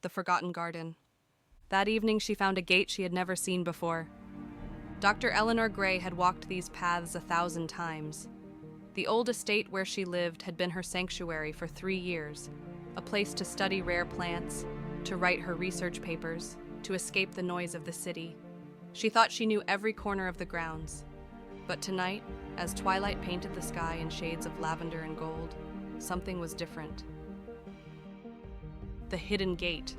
The Forgotten Garden. That evening she found a gate she had never seen before. Dr. Eleanor Grey had walked these paths 1,000 times. The old estate where she lived had been her sanctuary for 3 years, a place to study rare plants, to write her research papers, to escape the noise of the city. She thought she knew every corner of the grounds. But tonight, as twilight painted the sky in shades of lavender and gold, something was different. The hidden gate.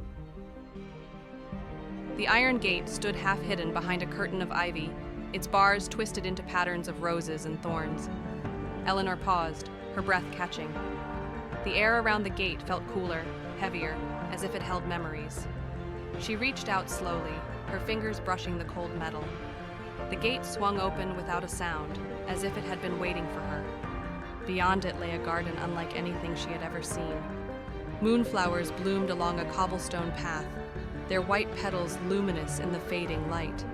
The iron gate stood half hidden behind a curtain of ivy, its bars twisted into patterns of roses and thorns. Eleanor paused, her breath catching. The air around the gate felt cooler, heavier, as if it held memories. She reached out slowly, her fingers brushing the cold metal. The gate swung open without a sound, as if it had been waiting for her. Beyond it lay a garden unlike anything she had ever seen. Moonflowers bloomed along a cobblestone path, their white petals luminous in the fading light.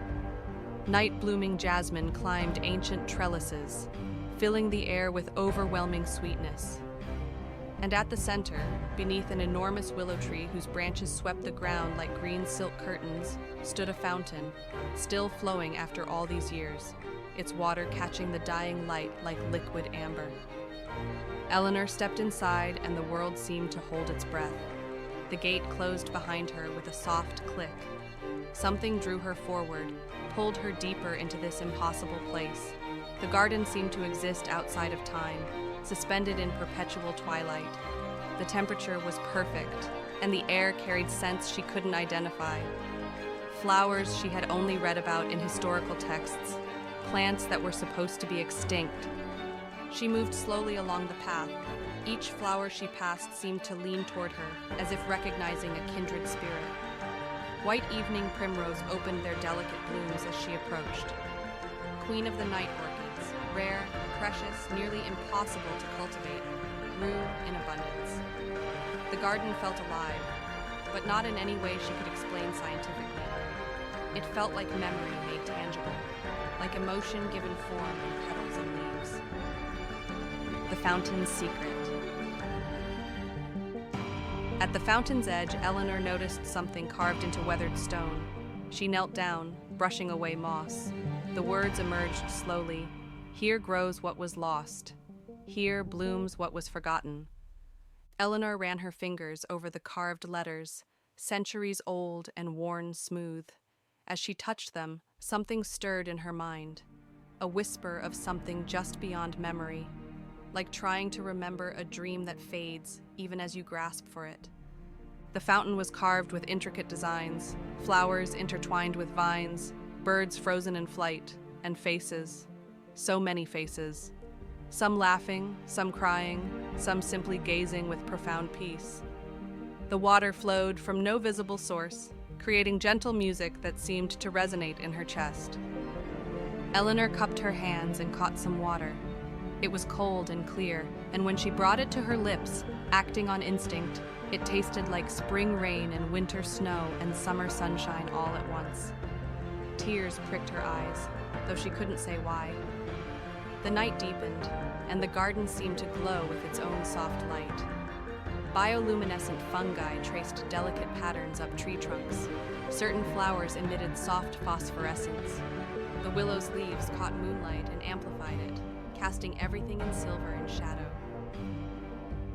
Night-blooming jasmine climbed ancient trellises, filling the air with overwhelming sweetness. And at the center, beneath an enormous willow tree whose branches swept the ground like green silk curtains, stood a fountain, still flowing after all these years, its water catching the dying light like liquid amber. Eleanor stepped inside, and the world seemed to hold its breath. The gate closed behind her with a soft click. Something drew her forward, pulled her deeper into this impossible place. The garden seemed to exist outside of time, suspended in perpetual twilight. The temperature was perfect, and the air carried scents she couldn't identify. Flowers she had only read about in historical texts, plants that were supposed to be extinct. She moved slowly along the path. Each flower she passed seemed to lean toward her, as if recognizing a kindred spirit. White evening primrose opened their delicate blooms as she approached. Queen of the night orchids, rare, precious, nearly impossible to cultivate, grew in abundance. The garden felt alive, but not in any way she could explain scientifically. It felt like memory made tangible, like emotion given form in petals and leaves. The fountain's secret. At the fountain's edge, Eleanor noticed something carved into weathered stone. She knelt down, brushing away moss. The words emerged slowly. Here grows what was lost. Here blooms what was forgotten. Eleanor ran her fingers over the carved letters, centuries old and worn smooth. As she touched them, something stirred in her mind, a whisper of something just beyond memory, like trying to remember a dream that fades even as you grasp for it. The fountain was carved with intricate designs, flowers intertwined with vines, birds frozen in flight, and faces. So many faces. Some laughing, some crying, some simply gazing with profound peace. The water flowed from no visible source, creating gentle music that seemed to resonate in her chest. Eleanor cupped her hands and caught some water. It was cold and clear, and when she brought it to her lips, acting on instinct, it tasted like spring rain and winter snow and summer sunshine all at once. Tears pricked her eyes, though she couldn't say why. The night deepened, and the garden seemed to glow with its own soft light. Bioluminescent fungi traced delicate patterns up tree trunks. Certain flowers emitted soft phosphorescence. The willow's leaves caught moonlight and amplified it, casting everything in silver and shadow.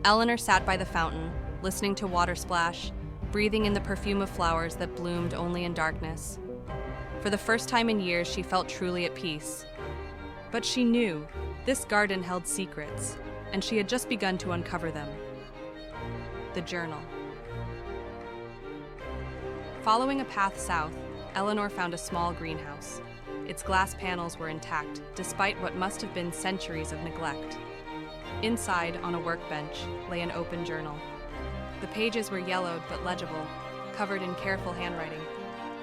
Eleanor sat by the fountain, listening to water splash, breathing in the perfume of flowers that bloomed only in darkness. For the first time in years, she felt truly at peace. But she knew this garden held secrets, and she had just begun to uncover them. The journal. Following a path south, Eleanor found a small greenhouse. Its glass panels were intact, despite what must have been centuries of neglect. Inside, on a workbench, lay an open journal. The pages were yellowed but legible, covered in careful handwriting.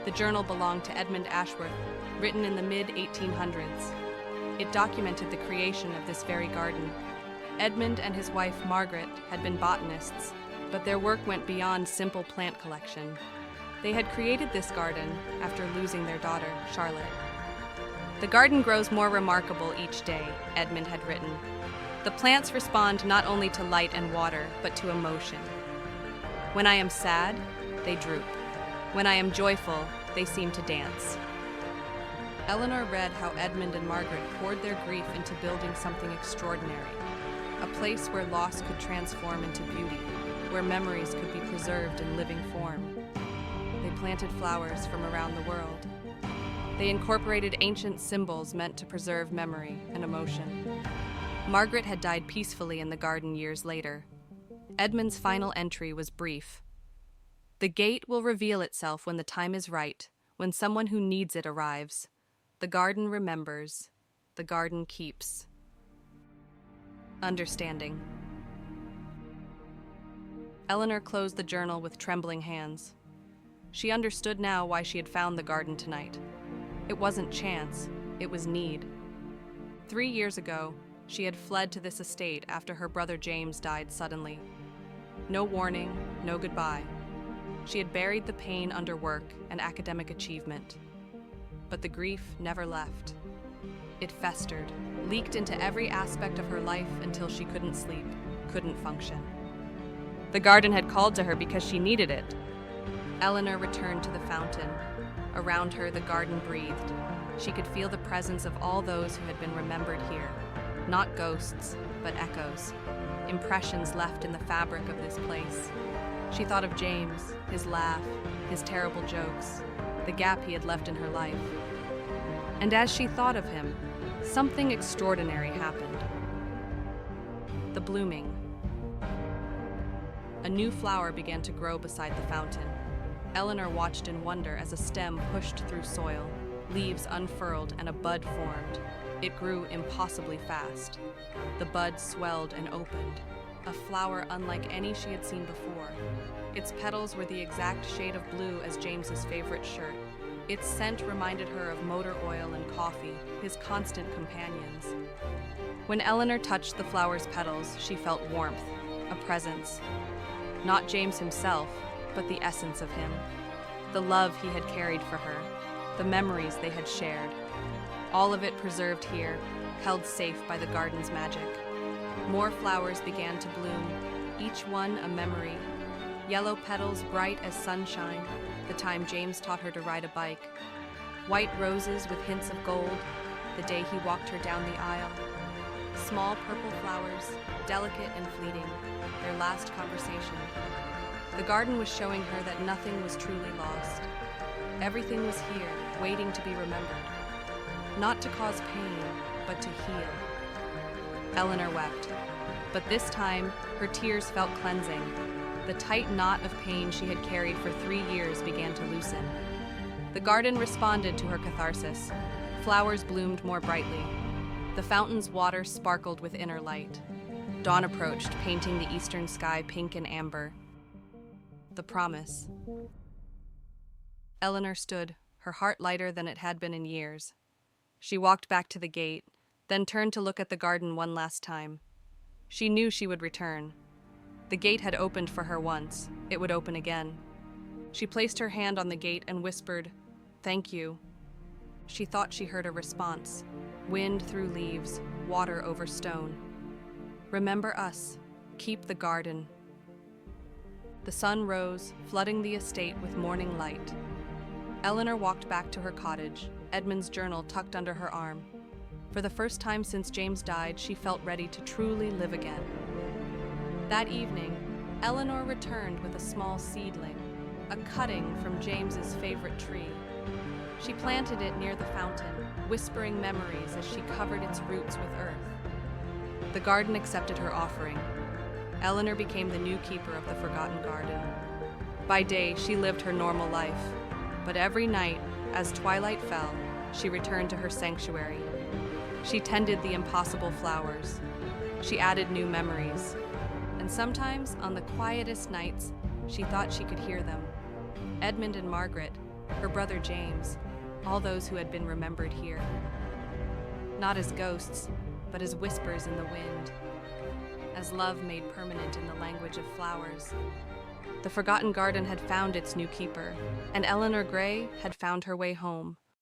The journal belonged to Edmund Ashworth, written in the mid-1800s. It documented the creation of this very garden. Edmund and his wife Margaret had been botanists, but their work went beyond simple plant collection. They had created this garden after losing their daughter, Charlotte. The garden grows more remarkable each day, Edmund had written. The plants respond not only to light and water, but to emotion. When I am sad, they droop. When I am joyful, they seem to dance. Eleanor read how Edmund and Margaret poured their grief into building something extraordinary, a place where loss could transform into beauty, where memories could be preserved in living form. They planted flowers from around the world. They incorporated ancient symbols meant to preserve memory and emotion. Margaret had died peacefully in the garden years later. Edmund's final entry was brief. The gate will reveal itself when the time is right, when someone who needs it arrives. The garden remembers. The garden keeps. Understanding. Eleanor closed the journal with trembling hands. She understood now why she had found the garden tonight. It wasn't chance, it was need. 3 years ago, she had fled to this estate after her brother James died suddenly. No warning, no goodbye. She had buried the pain under work and academic achievement. But the grief never left. It festered, leaked into every aspect of her life until she couldn't sleep, couldn't function. The garden had called to her because she needed it. Eleanor returned to the fountain. Around her, the garden breathed. She could feel the presence of all those who had been remembered here. Not ghosts, but echoes. Impressions left in the fabric of this place. She thought of James, his laugh, his terrible jokes, the gap he had left in her life. And as she thought of him, something extraordinary happened. The blooming. A new flower began to grow beside the fountain. Eleanor watched in wonder as a stem pushed through soil, leaves unfurled, and a bud formed. It grew impossibly fast. The bud swelled and opened, a flower unlike any she had seen before. Its petals were the exact shade of blue as James's favorite shirt. Its scent reminded her of motor oil and coffee, his constant companions. When Eleanor touched the flower's petals, she felt warmth, a presence. Not James himself, but the essence of him. The love he had carried for her, the memories they had shared. All of it preserved here, held safe by the garden's magic. More flowers began to bloom, each one a memory. Yellow petals bright as sunshine, the time James taught her to ride a bike. White roses with hints of gold, the day he walked her down the aisle. Small purple flowers, delicate and fleeting, their last conversation. The garden was showing her that nothing was truly lost. Everything was here, waiting to be remembered. Not to cause pain, but to heal. Eleanor wept, but this time her tears felt cleansing. The tight knot of pain she had carried for 3 years began to loosen. The garden responded to her catharsis. Flowers bloomed more brightly. The fountain's water sparkled with inner light. Dawn approached, painting the eastern sky pink and amber. The promise. Eleanor stood, her heart lighter than it had been in years. She walked back to the gate, then turned to look at the garden one last time. She knew she would return. The gate had opened for her once. It would open again. She placed her hand on the gate and whispered, "Thank you." She thought she heard a response. Wind through leaves, water over stone. Remember us. Keep the garden. The sun rose, flooding the estate with morning light. Eleanor walked back to her cottage, Edmund's journal tucked under her arm. For the first time since James died, she felt ready to truly live again. That evening, Eleanor returned with a small seedling, a cutting from James's favorite tree. She planted it near the fountain, whispering memories as she covered its roots with earth. The garden accepted her offering. Eleanor became the new keeper of the forgotten garden. By day, she lived her normal life, but every night, as twilight fell, she returned to her sanctuary. She tended the impossible flowers. She added new memories. And sometimes, on the quietest nights, she thought she could hear them. Edmund and Margaret, her brother James, all those who had been remembered here. Not as ghosts, but as whispers in the wind, as love made permanent in the language of flowers. The forgotten garden had found its new keeper, and Eleanor Grey had found her way home,